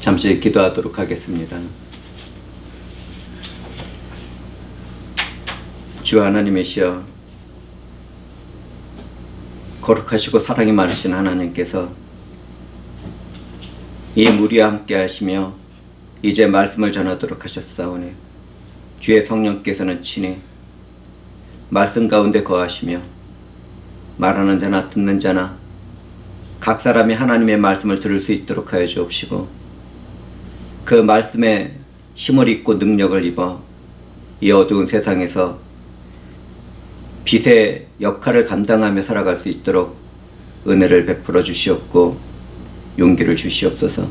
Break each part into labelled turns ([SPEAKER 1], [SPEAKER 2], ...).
[SPEAKER 1] 잠시 기도하도록 하겠습니다. 주 하나님이시여, 거룩하시고 사랑이 많으신 하나님께서 이 무리와 함께 하시며 이제 말씀을 전하도록 하셨사오니 주의 성령께서는 친히 말씀 가운데 거하시며 말하는 자나 듣는 자나 각 사람이 하나님의 말씀을 들을 수 있도록 하여 주옵시고, 그 말씀에 힘을 입고 능력을 입어 이 어두운 세상에서 빛의 역할을 감당하며 살아갈 수 있도록 은혜를 베풀어 주시옵고 용기를 주시옵소서.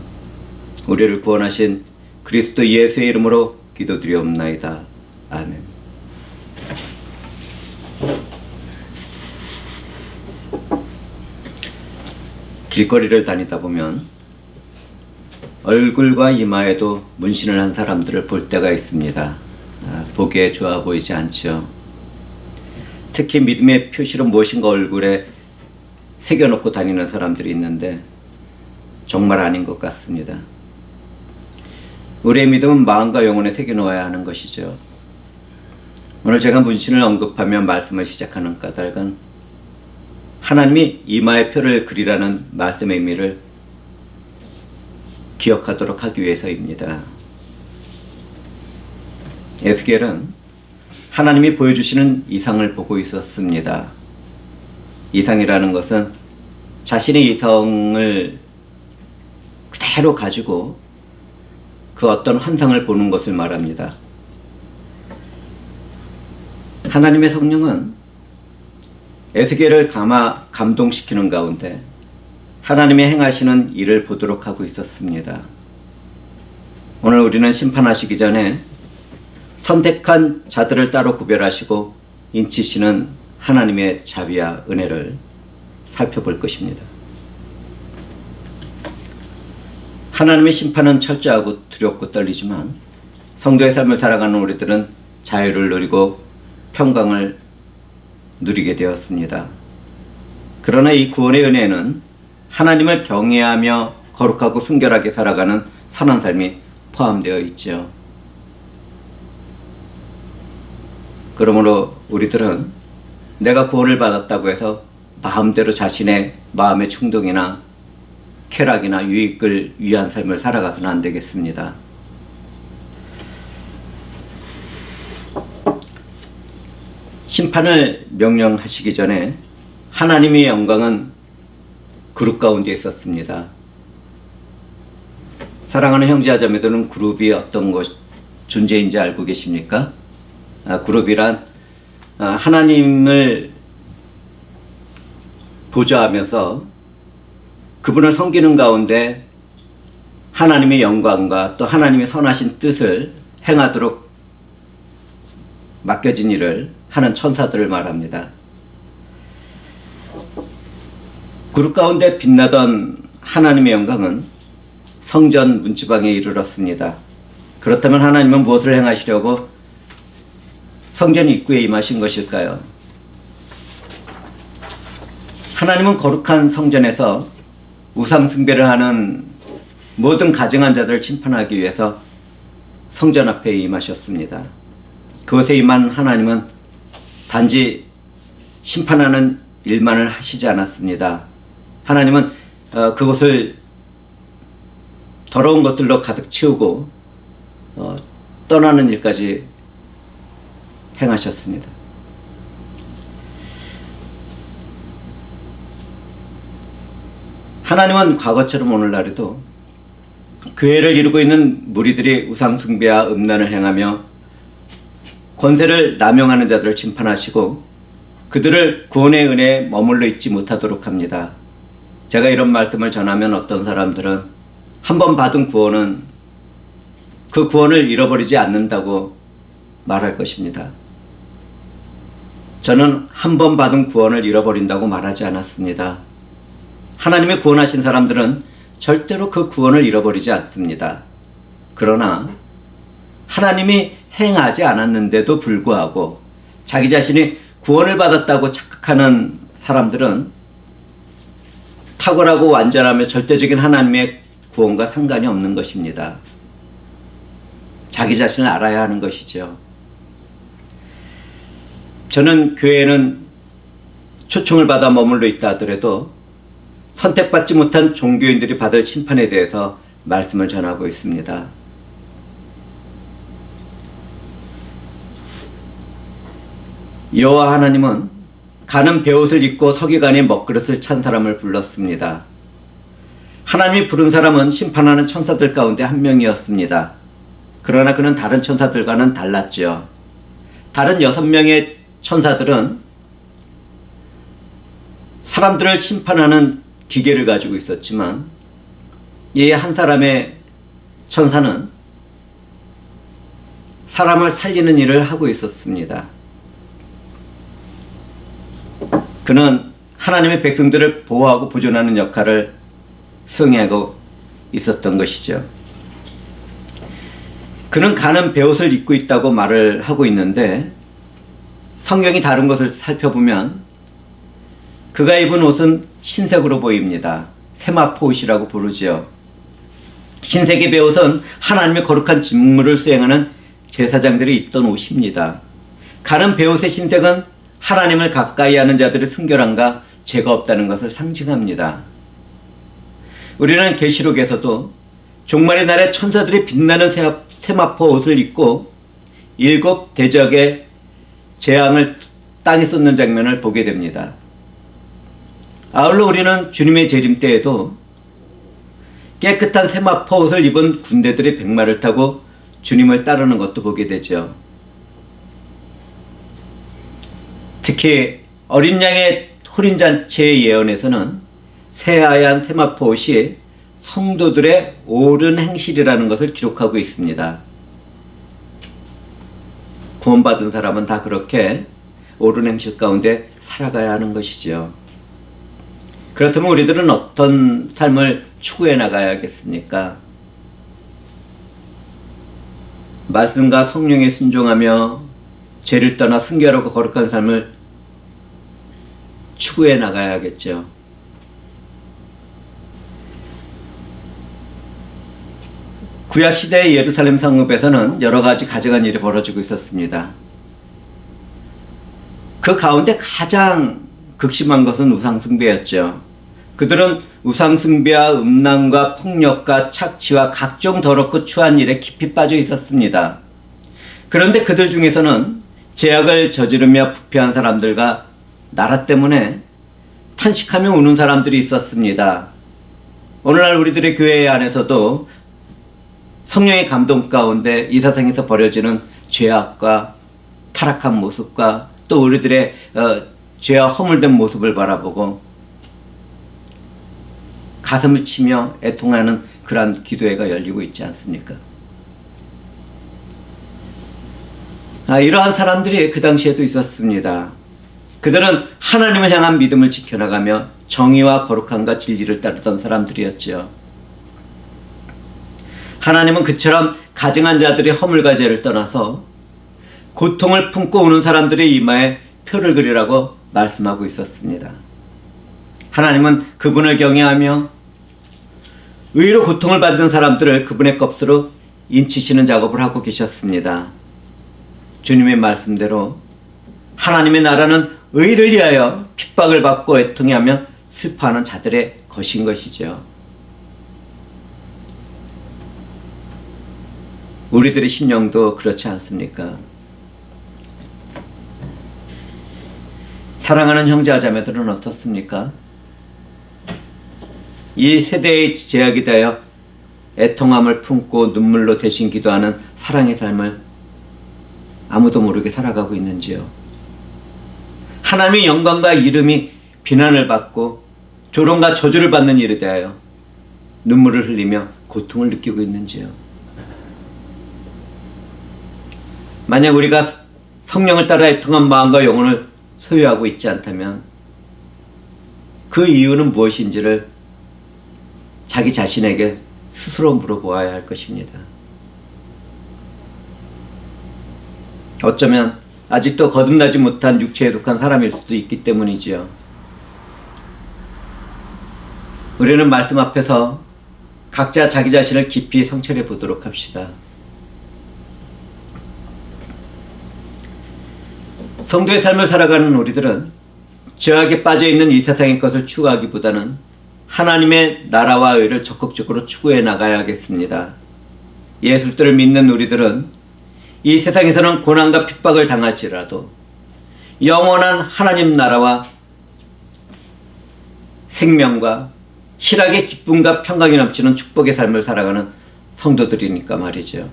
[SPEAKER 1] 우리를 구원하신 그리스도 예수의 이름으로 기도드리옵나이다. 아멘. 길거리를 다니다 보면 얼굴과 이마에도 문신을 한 사람들을 볼 때가 있습니다. 보기에 좋아 보이지 않죠. 특히 믿음의 표시로 무엇인가 얼굴에 새겨놓고 다니는 사람들이 있는데 정말 아닌 것 같습니다. 우리의 믿음은 마음과 영혼에 새겨놓아야 하는 것이죠. 오늘 제가 문신을 언급하며 말씀을 시작하는 까닭은 하나님이 이마에 표를 그리라는 말씀의 의미를 기억하도록 하기 위해서입니다. 에스겔은 하나님이 보여주시는 이상을 보고 있었습니다. 이상이라는 것은 자신의 이성을 그대로 가지고 그 어떤 환상을 보는 것을 말합니다. 하나님의 성령은 에스겔을 감동시키는 가운데 하나님의 행하시는 일을 보도록 하고 있었습니다. 오늘 우리는 심판하시기 전에 선택한 자들을 따로 구별하시고 인치시는 하나님의 자비와 은혜를 살펴볼 것입니다. 하나님의 심판은 철저하고 두렵고 떨리지만 성도의 삶을 살아가는 우리들은 자유를 누리고 평강을 누리게 되었습니다. 그러나 이 구원의 은혜는 하나님을 경외하며 거룩하고 순결하게 살아가는 선한 삶이 포함되어 있죠. 그러므로 우리들은 내가 구원을 받았다고 해서 마음대로 자신의 마음의 충동이나 쾌락이나 유익을 위한 삶을 살아가서는 안 되겠습니다. 심판을 명령하시기 전에 하나님의 영광은 그룹 가운데 있었습니다. 사랑하는 형제자매들은 그룹이 어떤 존재인지 알고 계십니까? 그룹이란 하나님을 보좌하면서 그분을 섬기는 가운데 하나님의 영광과 또 하나님의 선하신 뜻을 행하도록 맡겨진 일을 하는 천사들을 말합니다. 그룹 가운데 빛나던 하나님의 영광은 성전 문지방에 이르렀습니다. 그렇다면 하나님은 무엇을 행하시려고 성전 입구에 임하신 것일까요? 하나님은 거룩한 성전에서 우상 숭배를 하는 모든 가증한 자들을 심판하기 위해서 성전 앞에 임하셨습니다. 그것에 임한 하나님은 단지 심판하는 일만을 하시지 않았습니다. 하나님은 그것을 더러운 것들로 가득 채우고 떠나는 일까지 행하셨습니다. 하나님은 과거처럼 오늘날에도 교회를 이루고 있는 무리들이 우상 숭배와 음란을 행하며 권세를 남용하는 자들을 심판하시고 그들을 구원의 은혜에 머물러 있지 못하도록 합니다. 제가 이런 말씀을 전하면 어떤 사람들은 한 번 받은 구원은 그 구원을 잃어버리지 않는다고 말할 것입니다. 저는 한 번 받은 구원을 잃어버린다고 말하지 않았습니다. 하나님의 구원하신 사람들은 절대로 그 구원을 잃어버리지 않습니다. 그러나 하나님이 행하지 않았는데도 불구하고 자기 자신이 구원을 받았다고 착각하는 사람들은 탁월하고 완전하며 절대적인 하나님의 구원과 상관이 없는 것입니다. 자기 자신을 알아야 하는 것이죠. 저는 교회에는 초청을 받아 머물러 있다 하더라도 선택받지 못한 종교인들이 받을 심판에 대해서 말씀을 전하고 있습니다. 여호와 하나님은 가는 베옷을 입고 서기관이 먹그릇을 찬 사람을 불렀습니다. 하나님이 부른 사람은 심판하는 천사들 가운데 한 명이었습니다. 그러나 그는 다른 천사들과는 달랐죠. 다른 6명의 천사들은 사람들을 심판하는 기계를 가지고 있었지만 이 한 사람의 천사는 사람을 살리는 일을 하고 있었습니다. 그는 하나님의 백성들을 보호하고 보존하는 역할을 수행하고 있었던 것이죠. 그는 가는 베옷을 입고 있다고 말을 하고 있는데 성경이 다른 것을 살펴보면 그가 입은 옷은 흰색으로 보입니다. 세마포옷이라고 부르지요. 흰색의 베옷은 하나님의 거룩한 직무를 수행하는 제사장들이 입던 옷입니다. 가는 베옷의 흰색은 하나님을 가까이 하는 자들의 순결함과 죄가 없다는 것을 상징합니다. 우리는 계시록에서도 종말의 날에 천사들이 빛나는 세마포 옷을 입고 7 대적의 재앙을 땅에 쏟는 장면을 보게 됩니다. 아울러 우리는 주님의 재림 때에도 깨끗한 세마포 옷을 입은 군대들이 백마를 타고 주님을 따르는 것도 보게 되죠. 특히 어린 양의 호린잔치의 예언에서는 새하얀 세마포 옷이 성도들의 옳은 행실이라는 것을 기록하고 있습니다. 구원받은 사람은 다 그렇게 옳은 행실 가운데 살아가야 하는 것이지요. 그렇다면 우리들은 어떤 삶을 추구해 나가야겠습니까? 말씀과 성령에 순종하며 죄를 떠나 순결하고 거룩한 삶을 추구해 나가야겠죠. 구약시대의 예루살렘 성읍에서는 여러 가지 가증한 일이 벌어지고 있었습니다. 그 가운데 가장 극심한 것은 우상숭배였죠. 그들은 우상숭배와 음란과 폭력과 착취와 각종 더럽고 추한 일에 깊이 빠져 있었습니다. 그런데 그들 중에서는 죄악을 저지르며 부패한 사람들과 나라 때문에 탄식하며 우는 사람들이 있었습니다. 오늘날 우리들의 교회 안에서도 성령의 감동 가운데 이 세상에서 벌어지는 죄악과 타락한 모습과 또 우리들의 죄와 허물된 모습을 바라보고 가슴을 치며 애통하는 그러한 기도회가 열리고 있지 않습니까? 이러한 사람들이 그 당시에도 있었습니다. 그들은 하나님을 향한 믿음을 지켜나가며 정의와 거룩함과 진리를 따르던 사람들이었죠. 하나님은 그처럼 가증한 자들의 허물과 죄를 떠나서 고통을 품고 우는 사람들의 이마에 표를 그리라고 말씀하고 있었습니다. 하나님은 그분을 경외하며 의로 고통을 받는 사람들을 그분의 껍스로 인치시는 작업을 하고 계셨습니다. 주님의 말씀대로 하나님의 나라는 의를 위하여 핍박을 받고 애통해하며 슬퍼하는 자들의 것인 것이죠. 우리들의 심령도 그렇지 않습니까? 사랑하는 형제와 자매들은 어떻습니까? 이 세대의 제약이 되어 애통함을 품고 눈물로 대신 기도하는 사랑의 삶을 아무도 모르게 살아가고 있는지요? 하나님의 영광과 이름이 비난을 받고 조롱과 저주를 받는 일에 대하여 눈물을 흘리며 고통을 느끼고 있는지요? 만약 우리가 성령을 따라 애통한 마음과 영혼을 소유하고 있지 않다면 그 이유는 무엇인지를 자기 자신에게 스스로 물어보아야 할 것입니다. 어쩌면 아직도 거듭나지 못한 육체에 속한 사람일 수도 있기 때문이지요. 우리는 말씀 앞에서 각자 자기 자신을 깊이 성찰해 보도록 합시다. 성도의 삶을 살아가는 우리들은 죄악에 빠져있는 이 세상의 것을 추구하기보다는 하나님의 나라와 의를 적극적으로 추구해 나가야겠습니다. 예수를 믿는 우리들은 이 세상에서는 고난과 핍박을 당할지라도 영원한 하나님 나라와 생명과 희락의 기쁨과 평강이 넘치는 축복의 삶을 살아가는 성도들이니까 말이죠.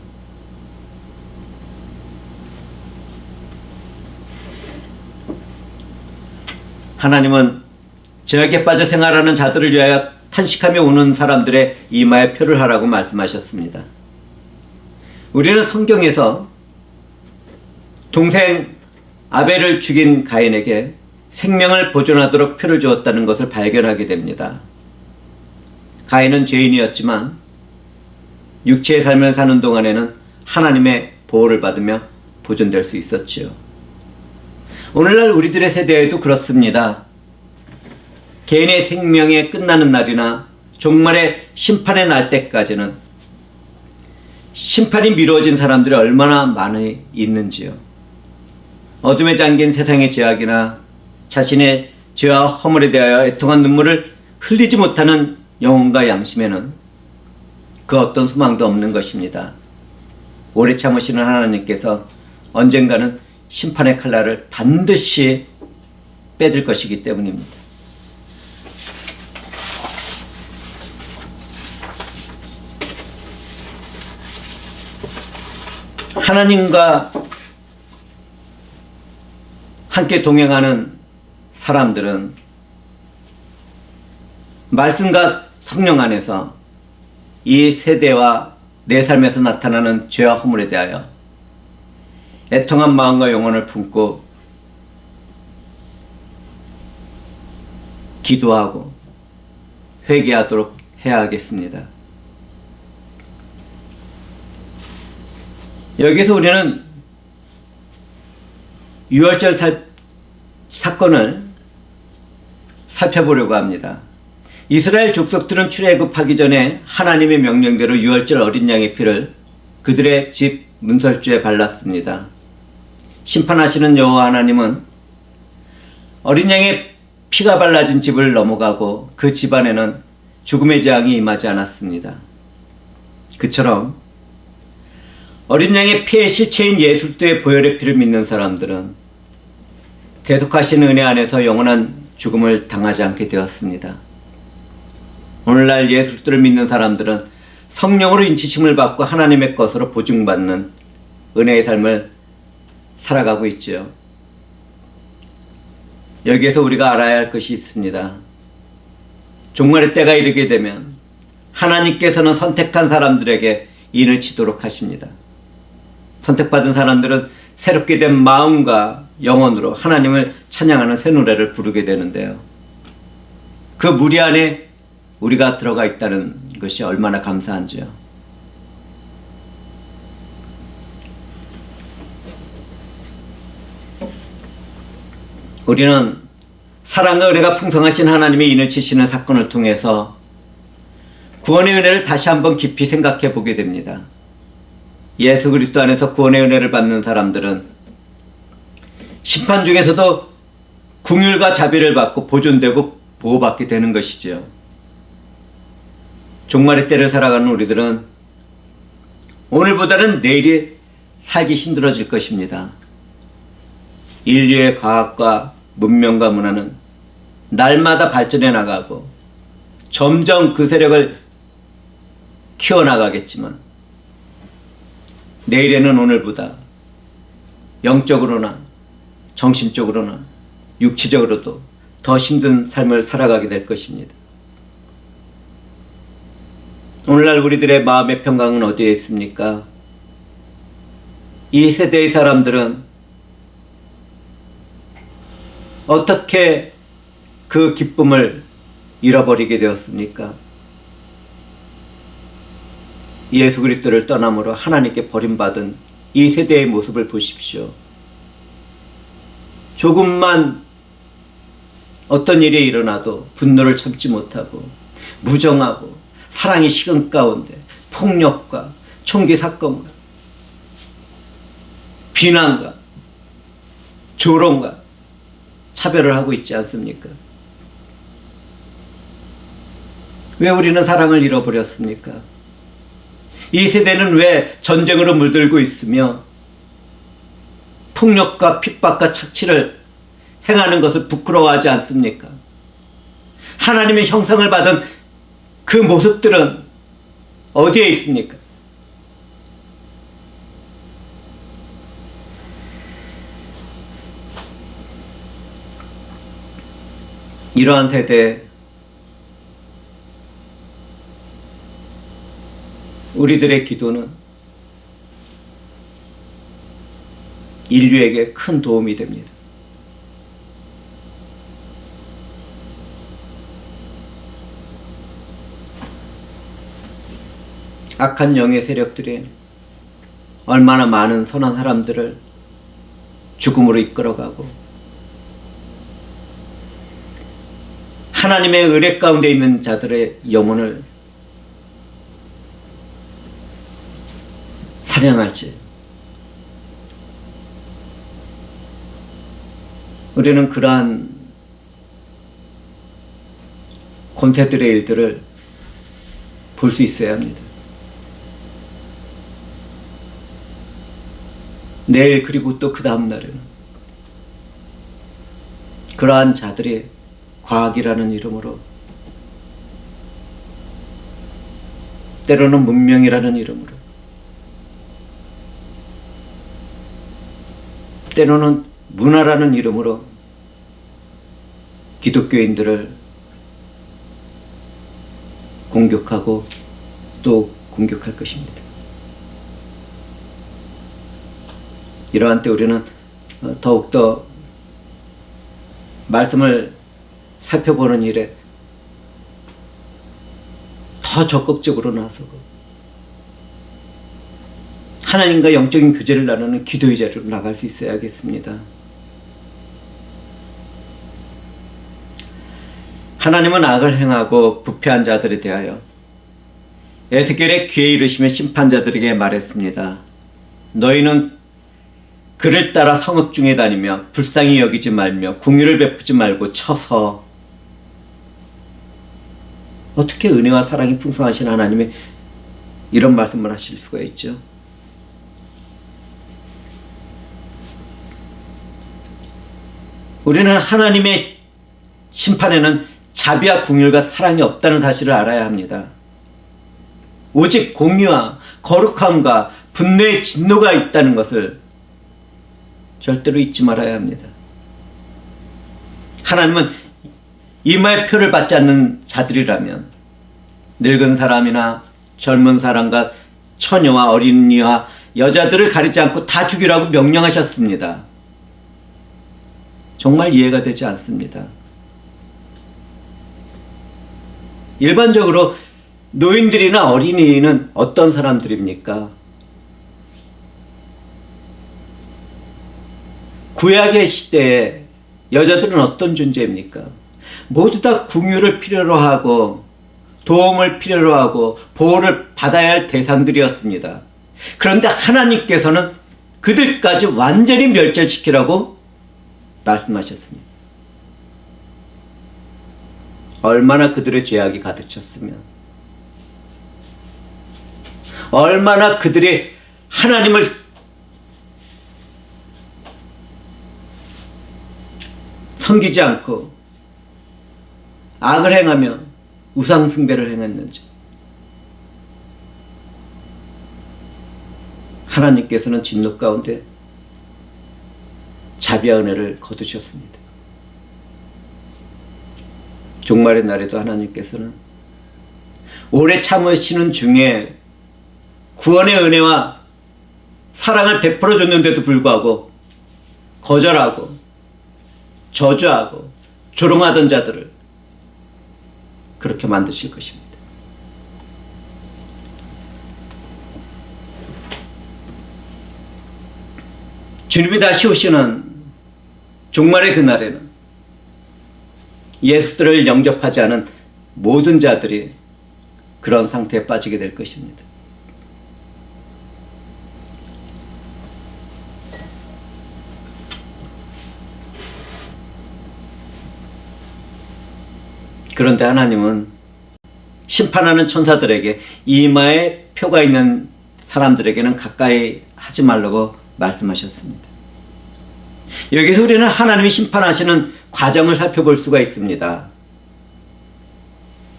[SPEAKER 1] 하나님은 죄악에 빠져 생활하는 자들을 위하여 탄식하며 우는 사람들의 이마에 표를 하라고 말씀하셨습니다. 우리는 성경에서 동생 아벨을 죽인 가인에게 생명을 보존하도록 표를 주었다는 것을 발견하게 됩니다. 가인은 죄인이었지만 육체의 삶을 사는 동안에는 하나님의 보호를 받으며 보존될 수 있었지요. 오늘날 우리들의 세대에도 그렇습니다. 개인의 생명이 끝나는 날이나 종말의 심판의 날 때까지는 심판이 미루어진 사람들이 얼마나 많이 있는지요. 어둠에 잠긴 세상의 죄악이나 자신의 죄와 허물에 대하여 애통한 눈물을 흘리지 못하는 영혼과 양심에는 그 어떤 소망도 없는 것입니다. 오래 참으시는 하나님께서 언젠가는 심판의 칼날을 반드시 빼들 것이기 때문입니다. 하나님과 함께 동행하는 사람들은 말씀과 성령 안에서 이 세대와 내 삶에서 나타나는 죄와 허물에 대하여 애통한 마음과 영혼을 품고 기도하고 회개하도록 해야 하겠습니다. 여기서 우리는 유월절 사건을 살펴보려고 합니다. 이스라엘 족속들은 출애굽하기 전에 하나님의 명령대로 유월절 어린 양의 피를 그들의 집 문설주에 발랐습니다. 심판하시는 여호와 하나님은 어린 양의 피가 발라진 집을 넘어가고 그 집안에는 죽음의 재앙이 임하지 않았습니다. 그처럼 어린 양의 피의 실체인 예수 그리스도의 보혈의 피를 믿는 사람들은 계속하신 은혜 안에서 영원한 죽음을 당하지 않게 되었습니다. 오늘날 예수 그리스도를 믿는 사람들은 성령으로 인치심을 받고 하나님의 것으로 보증받는 은혜의 삶을 살아가고 있지요. 여기에서 우리가 알아야 할 것이 있습니다. 종말의 때가 이르게 되면 하나님께서는 선택한 사람들에게 인을 치도록 하십니다. 선택받은 사람들은 새롭게 된 마음과 영혼으로 하나님을 찬양하는 새 노래를 부르게 되는데요. 그 무리 안에 우리가 들어가 있다는 것이 얼마나 감사한지요. 우리는 사랑과 은혜가 풍성하신 하나님의 인을 치시는 사건을 통해서 구원의 은혜를 다시 한번 깊이 생각해 보게 됩니다. 예수 그리스도 안에서 구원의 은혜를 받는 사람들은 심판 중에서도 긍휼과 자비를 받고 보존되고 보호받게 되는 것이죠. 종말의 때를 살아가는 우리들은 오늘보다는 내일이 살기 힘들어질 것입니다. 인류의 과학과 문명과 문화는 날마다 발전해 나가고 점점 그 세력을 키워나가겠지만 내일에는 오늘보다 영적으로나 정신적으로나 육체적으로도 더 힘든 삶을 살아가게 될 것입니다. 오늘날 우리들의 마음의 평강은 어디에 있습니까? 이 세대의 사람들은 어떻게 그 기쁨을 잃어버리게 되었습니까? 예수 그리스도를 떠남으로 하나님께 버림받은 이 세대의 모습을 보십시오. 조금만 어떤 일이 일어나도 분노를 참지 못하고 무정하고 사랑이 식은 가운데 폭력과 총기 사건과 비난과 조롱과 차별을 하고 있지 않습니까? 왜 우리는 사랑을 잃어버렸습니까? 이 세대는 왜 전쟁으로 물들고 있으며 폭력과 핍박과 착취를 행하는 것을 부끄러워하지 않습니까? 하나님의 형상을 받은 그 모습들은 어디에 있습니까? 이러한 세대에 우리들의 기도는 인류에게 큰 도움이 됩니다. 악한 영의 세력들이 얼마나 많은 선한 사람들을 죽음으로 이끌어가고 하나님의 의뢰 가운데 있는 자들의 영혼을 사냥할지 우리는 그러한 권세들의 일들을 볼 수 있어야 합니다. 내일 그리고 또 그 다음 날에는 그러한 자들이 과학이라는 이름으로 때로는 문명이라는 이름으로 때로는 문화라는 이름으로 기독교인들을 공격하고 또 공격할 것입니다. 이러한 때 우리는 더욱더 말씀을 살펴보는 일에 더 적극적으로 나서고 하나님과 영적인 교제를 나누는 기도의 자리로 나갈 수 있어야겠습니다. 하나님은 악을 행하고 부패한 자들에 대하여 에스겔의 귀에 이르시며 심판자들에게 말했습니다. 너희는 그를 따라 성읍 중에 다니며 불쌍히 여기지 말며 궁유를 베푸지 말고 쳐서. 어떻게 은혜와 사랑이 풍성하신 하나님이 이런 말씀을 하실 수가 있죠? 우리는 하나님의 심판에는 자비와 긍휼과 사랑이 없다는 사실을 알아야 합니다. 오직 공의와 거룩함과 분노의 진노가 있다는 것을 절대로 잊지 말아야 합니다. 하나님은 이마의 표를 받지 않는 자들이라면 늙은 사람이나 젊은 사람과 처녀와 어린이와 여자들을 가리지 않고 다 죽이라고 명령하셨습니다. 정말 이해가 되지 않습니다. 일반적으로 노인들이나 어린이는 어떤 사람들입니까? 구약의 시대에 여자들은 어떤 존재입니까? 모두 다 긍휼을 필요로 하고 도움을 필요로 하고 보호를 받아야 할 대상들이었습니다. 그런데 하나님께서는 그들까지 완전히 멸절시키라고 말씀하셨습니다. 얼마나 그들의 죄악이 가득 찼으면, 얼마나 그들이 하나님을 섬기지 않고 악을 행하며 우상 숭배를 행했는지. 하나님께서는 진노 가운데 자비와 은혜를 거두셨습니다. 종말의 날에도 하나님께서는 오래 참으시는 중에 구원의 은혜와 사랑을 베풀어 줬는데도 불구하고 거절하고 저주하고 조롱하던 자들을 그렇게 만드실 것입니다. 주님이 다시 오시는 종말의 그날에는 예수들을 영접하지 않은 모든 자들이 그런 상태에 빠지게 될 것입니다. 그런데 하나님은 심판하는 천사들에게 이마에 표가 있는 사람들에게는 가까이 하지 말라고 말씀하셨습니다. 여기서 우리는 하나님이 심판하시는 과정을 살펴볼 수가 있습니다.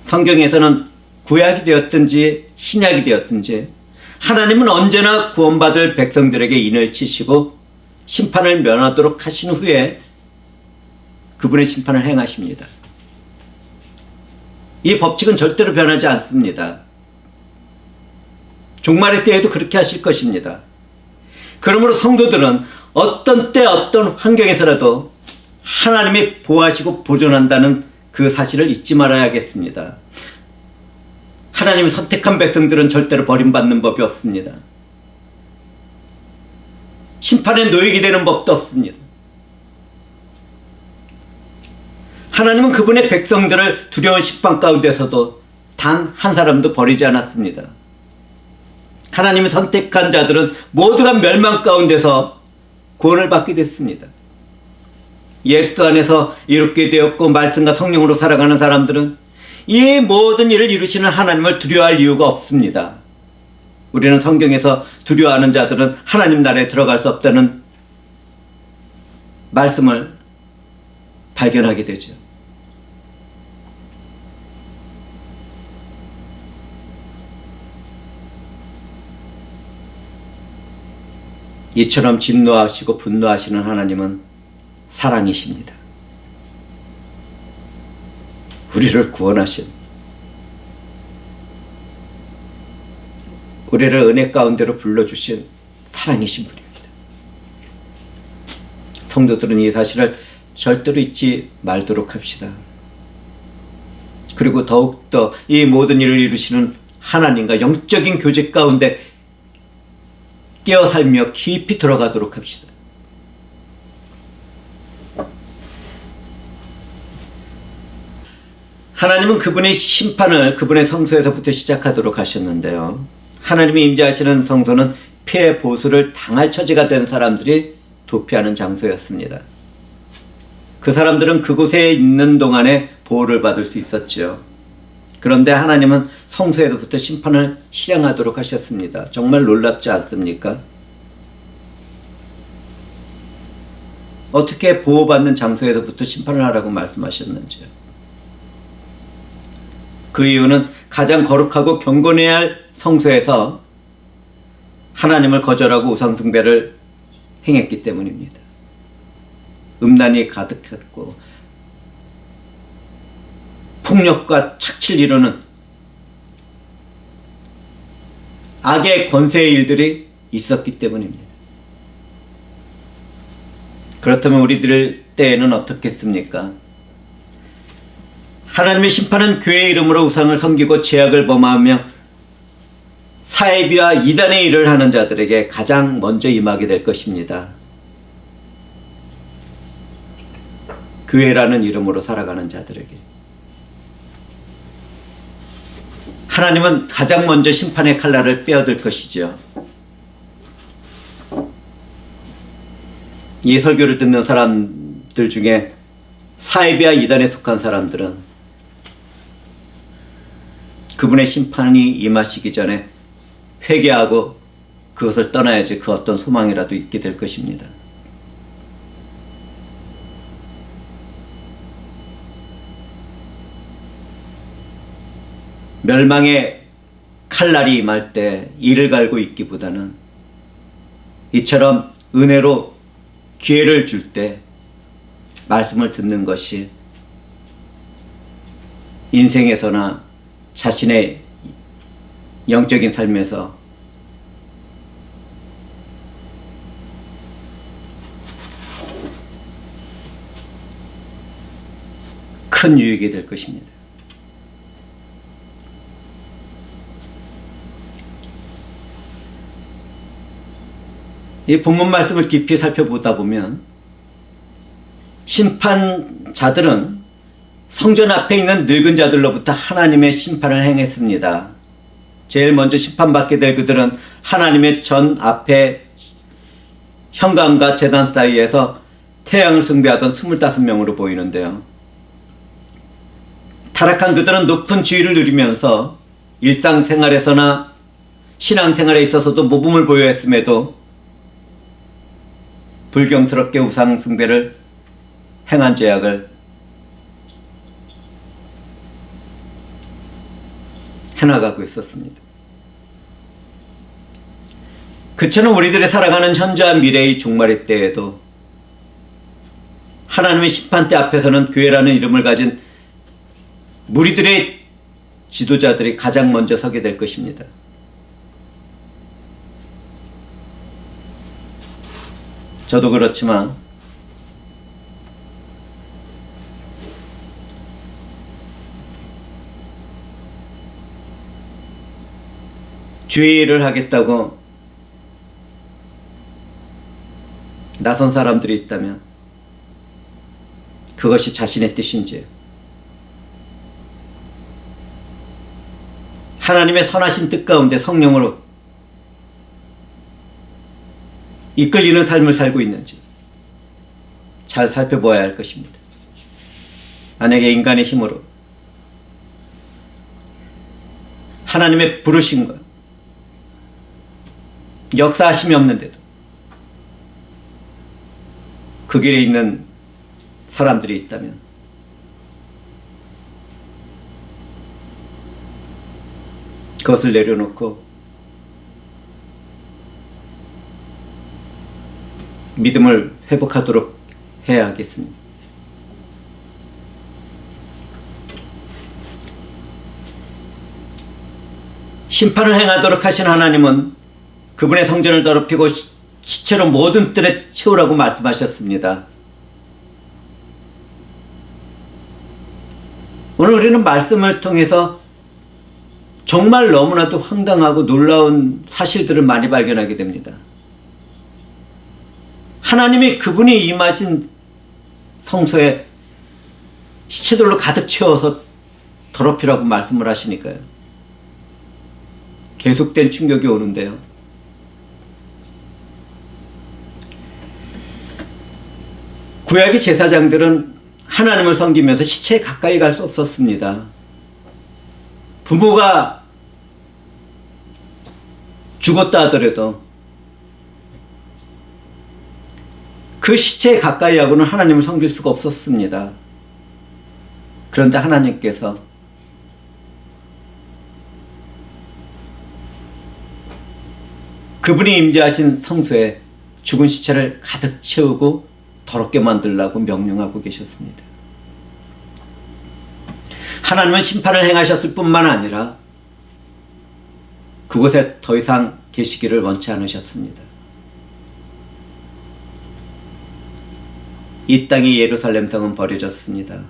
[SPEAKER 1] 성경에서는 구약이 되었든지 신약이 되었든지 하나님은 언제나 구원받을 백성들에게 인을 치시고 심판을 면하도록 하신 후에 그분의 심판을 행하십니다. 이 법칙은 절대로 변하지 않습니다. 종말의 때에도 그렇게 하실 것입니다. 그러므로 성도들은 어떤 때 어떤 환경에서라도 하나님이 보호하시고 보존한다는 그 사실을 잊지 말아야겠습니다. 하나님이 선택한 백성들은 절대로 버림받는 법이 없습니다. 심판의 노역이 되는 법도 없습니다. 하나님은 그분의 백성들을 두려운 심판 가운데서도 단 한 사람도 버리지 않았습니다. 하나님이 선택한 자들은 모두가 멸망 가운데서 구원을 받게 됐습니다. 예수 안에서 이롭게 되었고 말씀과 성령으로 살아가는 사람들은 이 모든 일을 이루시는 하나님을 두려워할 이유가 없습니다. 우리는 성경에서 두려워하는 자들은 하나님 나라에 들어갈 수 없다는 말씀을 발견하게 되죠. 이처럼 진노하시고 분노하시는 하나님은 사랑이십니다. 우리를 구원하신, 우리를 은혜 가운데로 불러주신 사랑이신 분입니다. 성도들은 이 사실을 절대로 잊지 말도록 합시다. 그리고 더욱더 이 모든 일을 이루시는 하나님과 영적인 교제 가운데 깨어 살며 깊이 들어가도록 합시다. 하나님은 그분의 심판을 그분의 성소에서부터 시작하도록 하셨는데요. 하나님이 임재하시는 성소는 피해 보수를 당할 처지가 된 사람들이 도피하는 장소였습니다. 그 사람들은 그곳에 있는 동안에 보호를 받을 수 있었죠. 그런데 하나님은 성소에서부터 심판을 실행하도록 하셨습니다. 정말 놀랍지 않습니까? 어떻게 보호받는 장소에서부터 심판을 하라고 말씀하셨는지요. 그 이유는 가장 거룩하고 경건해야 할 성소에서 하나님을 거절하고 우상숭배를 행했기 때문입니다. 음란이 가득했고 폭력과 착취를 이루는 악의 권세의 일들이 있었기 때문입니다. 그렇다면 우리들 때에는 어떻겠습니까? 하나님의 심판은 교회의 이름으로 우상을 섬기고 죄악을 범하며 사이비와 이단의 일을 하는 자들에게 가장 먼저 임하게 될 것입니다. 교회라는 이름으로 살아가는 자들에게 하나님은 가장 먼저 심판의 칼날을 빼앗을 것이죠. 이 설교를 듣는 사람들 중에 사이비와 이단에 속한 사람들은 그분의 심판이 임하시기 전에 회개하고 그것을 떠나야지 그 어떤 소망이라도 있게 될 것입니다. 멸망의 칼날이 임할 때 이를 갈고 있기보다는 이처럼 은혜로 기회를 줄 때 말씀을 듣는 것이 인생에서나 자신의 영적인 삶에서 큰 유익이 될 것입니다. 이 본문 말씀을 깊이 살펴보다 보면 심판자들은 성전 앞에 있는 늙은 자들로부터 하나님의 심판을 행했습니다. 제일 먼저 심판받게 될 그들은 하나님의 전 앞에 현관과 제단 사이에서 태양을 숭배하던 25명으로 보이는데요. 타락한 그들은 높은 지위를 누리면서 일상생활에서나 신앙생활에 있어서도 모범을 보여했음에도 불경스럽게 우상 숭배를 행한 죄악을 해나가고 있었습니다. 그처럼 우리들이 살아가는 현재와 미래의 종말의 때에도 하나님의 심판대 앞에서는 교회라는 이름을 가진 무리들의 지도자들이 가장 먼저 서게 될 것입니다. 저도 그렇지만 주의 일을 하겠다고 나선 사람들이 있다면 그것이 자신의 뜻인지, 하나님의 선하신 뜻 가운데 성령으로 이끌리는 삶을 살고 있는지 잘 살펴보아야 할 것입니다. 만약에 인간의 힘으로 하나님의 부르심과 역사하심이 없는데도 그 길에 있는 사람들이 있다면 그것을 내려놓고 믿음을 회복하도록 해야 하겠습니다. 심판을 행하도록 하신 하나님은 그분의 성전을 더럽히고 시체로 모든 뜰에 채우라고 말씀하셨습니다. 오늘 우리는 말씀을 통해서 정말 너무나도 황당하고 놀라운 사실들을 많이 발견하게 됩니다. 하나님이 그분이 임하신 성소에 시체들로 가득 채워서 더럽히라고 말씀을 하시니까요. 계속된 충격이 오는데요. 구약의 제사장들은 하나님을 섬기면서 시체에 가까이 갈 수 없었습니다. 부모가 죽었다 하더라도 그 시체에 가까이 하고는 하나님을 섬길 수가 없었습니다. 그런데 하나님께서 그분이 임재하신 성소에 죽은 시체를 가득 채우고 더럽게 만들라고 명령하고 계셨습니다. 하나님은 심판을 행하셨을 뿐만 아니라 그곳에 더 이상 계시기를 원치 않으셨습니다. 이 땅의 예루살렘 성은 버려졌습니다.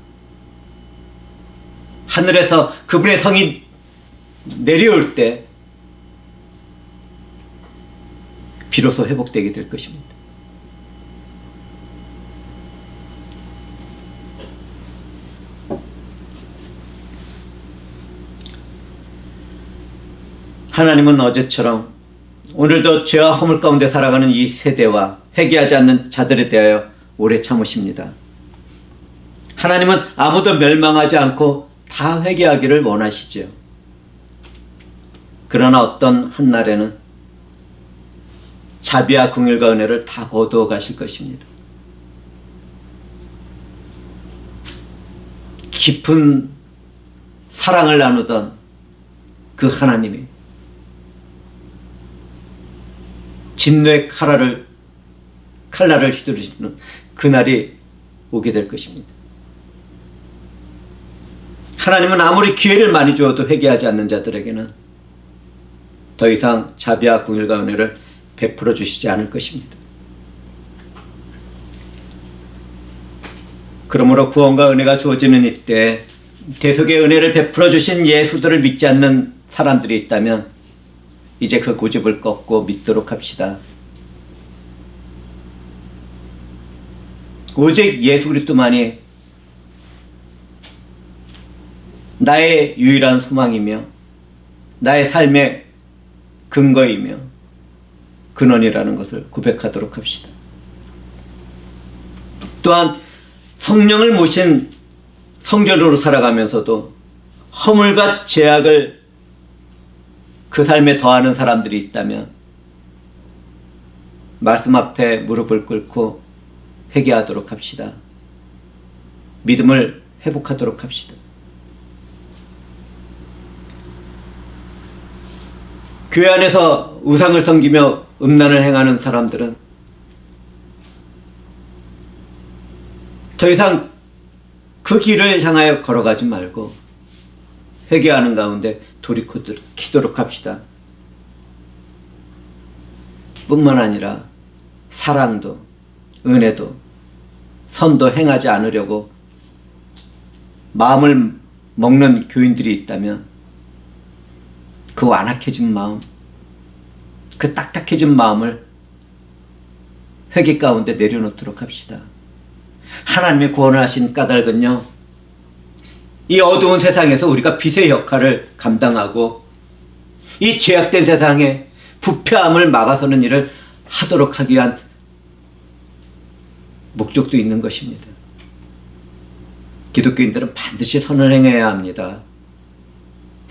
[SPEAKER 1] 하늘에서 그분의 성이 내려올 때 비로소 회복되게 될 것입니다. 하나님은 어제처럼 오늘도 죄와 허물 가운데 살아가는 이 세대와 회개하지 않는 자들에 대하여 오래 참으십니다. 하나님은 아무도 멸망하지 않고 다 회개하기를 원하시지요. 그러나 어떤 한날에는 자비와 긍휼과 은혜를 다 거두어 가실 것입니다. 깊은 사랑을 나누던 그 하나님이 진노의 칼날을 휘두르시는 그날이 오게 될 것입니다. 하나님은 아무리 기회를 많이 주어도 회개하지 않는 자들에게는 더 이상 자비와 긍휼과 은혜를 베풀어 주시지 않을 것입니다. 그러므로 구원과 은혜가 주어지는 이때 대속의 은혜를 베풀어 주신 예수들을 믿지 않는 사람들이 있다면 이제 그 고집을 꺾고 믿도록 합시다. 오직 예수 그리스도만이 나의 유일한 소망이며 나의 삶의 근거이며 근원이라는 것을 고백하도록 합시다. 또한 성령을 모신 성전으로 살아가면서도 허물과 죄악을 그 삶에 더하는 사람들이 있다면 말씀 앞에 무릎을 꿇고 회개하도록 합시다. 믿음을 회복하도록 합시다. 교회 안에서 우상을 섬기며 음란을 행하는 사람들은 더 이상 그 길을 향하여 걸어가지 말고 회개하는 가운데 돌이키도록 합시다. 뿐만 아니라 사랑도 은혜도 선도 행하지 않으려고 마음을 먹는 교인들이 있다면 그 완악해진 마음, 그 딱딱해진 마음을 회개 가운데 내려놓도록 합시다. 하나님의 구원을 하신 까닭은요, 이 어두운 세상에서 우리가 빛의 역할을 감당하고 이 죄악된 세상에 부패함을 막아서는 일을 하도록 하기 위한 목적도 있는 것입니다. 기독교인들은 반드시 선을 행해야 합니다.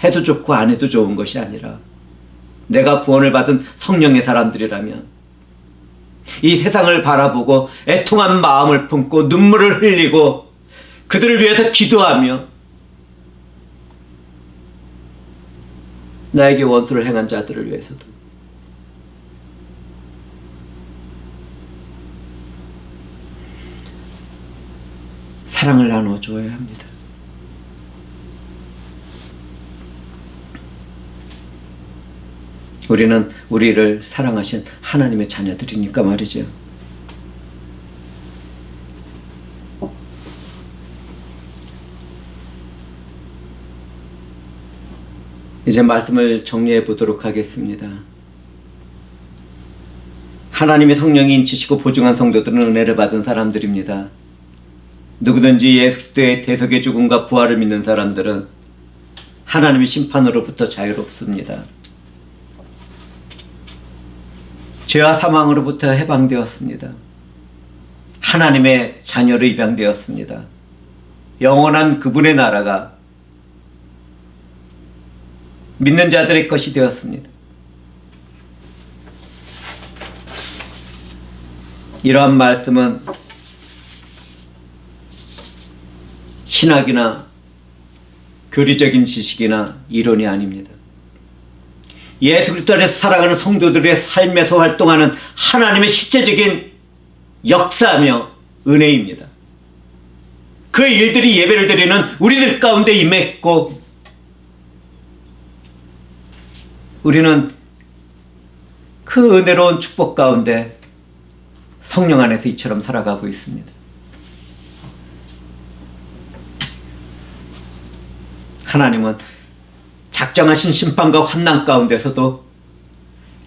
[SPEAKER 1] 해도 좋고 안 해도 좋은 것이 아니라 내가 구원을 받은 성령의 사람들이라면 이 세상을 바라보고 애통한 마음을 품고 눈물을 흘리고 그들을 위해서 기도하며 나에게 원수를 행한 자들을 위해서도 사랑을 나눠줘야 합니다. 우리는 우리를 사랑하신 하나님의 자녀들이니까 말이죠. 이제 말씀을 정리해 보도록 하겠습니다. 하나님의 성령이 인치시고 보증한 성도들은 은혜를 받은 사람들입니다. 누구든지 예수 그리스도의 대속의 죽음과 부활을 믿는 사람들은 하나님의 심판으로부터 자유롭습니다. 죄와 사망으로부터 해방되었습니다. 하나님의 자녀로 입양되었습니다. 영원한 그분의 나라가 믿는 자들의 것이 되었습니다. 이러한 말씀은 신학이나 교리적인 지식이나 이론이 아닙니다. 예수 그리스도 안에서 살아가는 성도들의 삶에서 활동하는 하나님의 실제적인 역사며 은혜입니다. 그 일들이 예배를 드리는 우리들 가운데 임했고 우리는 그 은혜로운 축복 가운데 성령 안에서 이처럼 살아가고 있습니다. 하나님은 작정하신 심판과 환난 가운데서도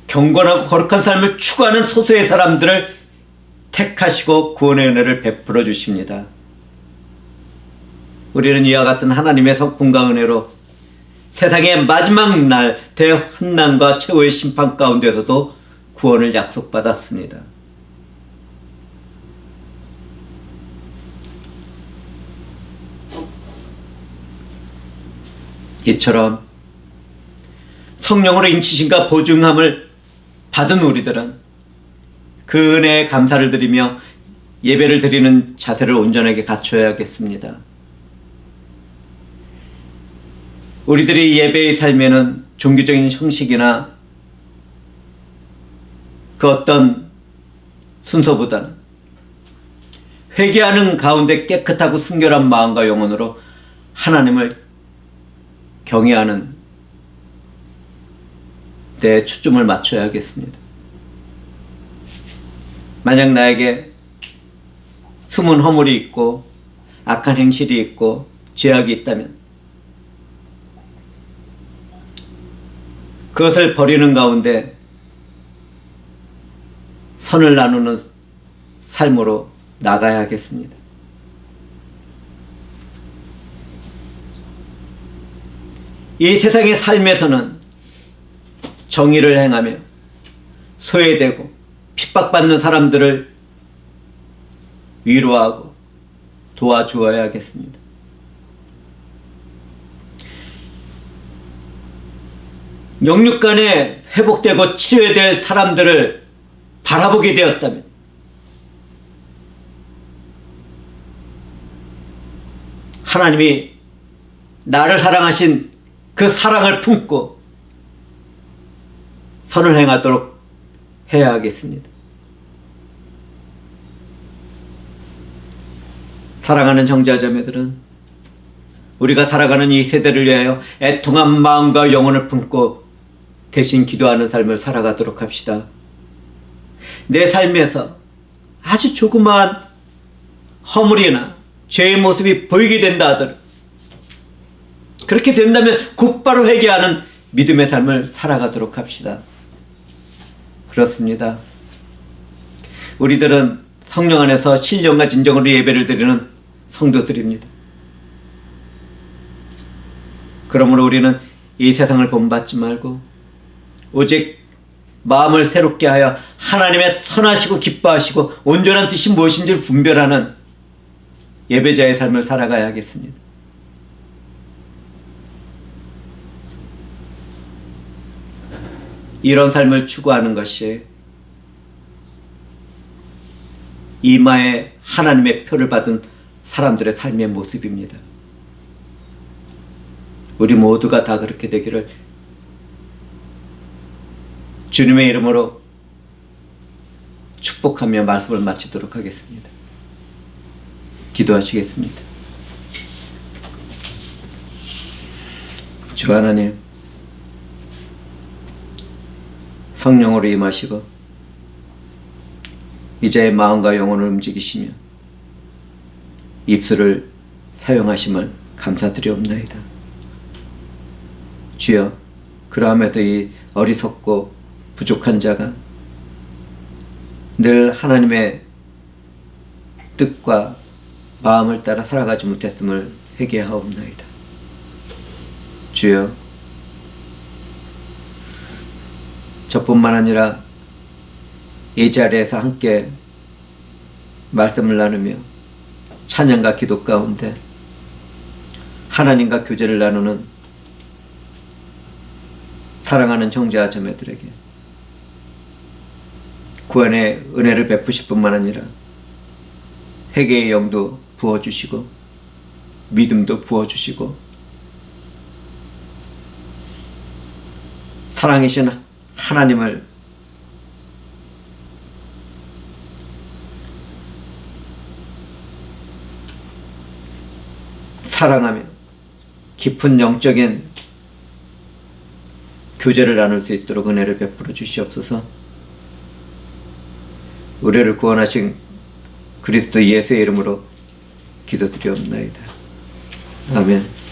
[SPEAKER 1] 경건하고 거룩한 삶을 추구하는 소수의 사람들을 택하시고 구원의 은혜를 베풀어 주십니다. 우리는 이와 같은 하나님의 성품과 은혜로 세상의 마지막 날 대환난과 최후의 심판 가운데서도 구원을 약속받았습니다. 이처럼 성령으로 인치심과 보증함을 받은 우리들은 그 은혜에 감사를 드리며 예배를 드리는 자세를 온전하게 갖춰야겠습니다. 우리들이 예배의 삶에는 종교적인 형식이나 그 어떤 순서보다는 회개하는 가운데 깨끗하고 순결한 마음과 영혼으로 하나님을 경외하는 데 초점을 맞춰야겠습니다. 만약 나에게 숨은 허물이 있고 악한 행실이 있고 죄악이 있다면 그것을 버리는 가운데 선을 나누는 삶으로 나가야 하겠습니다. 이 세상의 삶에서는 정의를 행하며 소외되고 핍박받는 사람들을 위로하고 도와주어야겠습니다. 영육간에 회복되고 치료될 사람들을 바라보게 되었다면 하나님이 나를 사랑하신 그 사랑을 품고 선을 행하도록 해야 하겠습니다. 사랑하는 형제자매들은 우리가 살아가는 이 세대를 위하여 애통한 마음과 영혼을 품고 대신 기도하는 삶을 살아가도록 합시다. 내 삶에서 아주 조그마한 허물이나 죄의 모습이 보이게 된다 하더라도 그렇게 된다면 곧바로 회개하는 믿음의 삶을 살아가도록 합시다. 그렇습니다. 우리들은 성령 안에서 신령과 진정으로 예배를 드리는 성도들입니다. 그러므로 우리는 이 세상을 본받지 말고 오직 마음을 새롭게 하여 하나님의 선하시고 기뻐하시고 온전한 뜻이 무엇인지를 분별하는 예배자의 삶을 살아가야 하겠습니다. 이런 삶을 추구하는 것이 이마에 하나님의 표를 받은 사람들의 삶의 모습입니다. 우리 모두가 다 그렇게 되기를 주님의 이름으로 축복하며 말씀을 마치도록 하겠습니다. 기도하시겠습니다. 주 하나님, 성령으로 임하시고 이제의 마음과 영혼을 움직이시며 입술을 사용하심을 감사드리옵나이다. 주여, 그러함에도 이 어리석고 부족한 자가 늘 하나님의 뜻과 마음을 따라 살아가지 못했음을 회개하옵나이다. 주여, 저뿐만 아니라 이 자리에서 함께 말씀을 나누며 찬양과 기도 가운데 하나님과 교제를 나누는 사랑하는 형제와 자매들에게 구원의 은혜를 베푸실 뿐만 아니라 회개의 영도 부어주시고 믿음도 부어주시고 사랑이신 하나님을 사랑하며 깊은 영적인 교제를 나눌 수 있도록 은혜를 베풀어 주시옵소서. 우리를 구원하신 그리스도 예수의 이름으로 기도드리옵나이다. 아멘.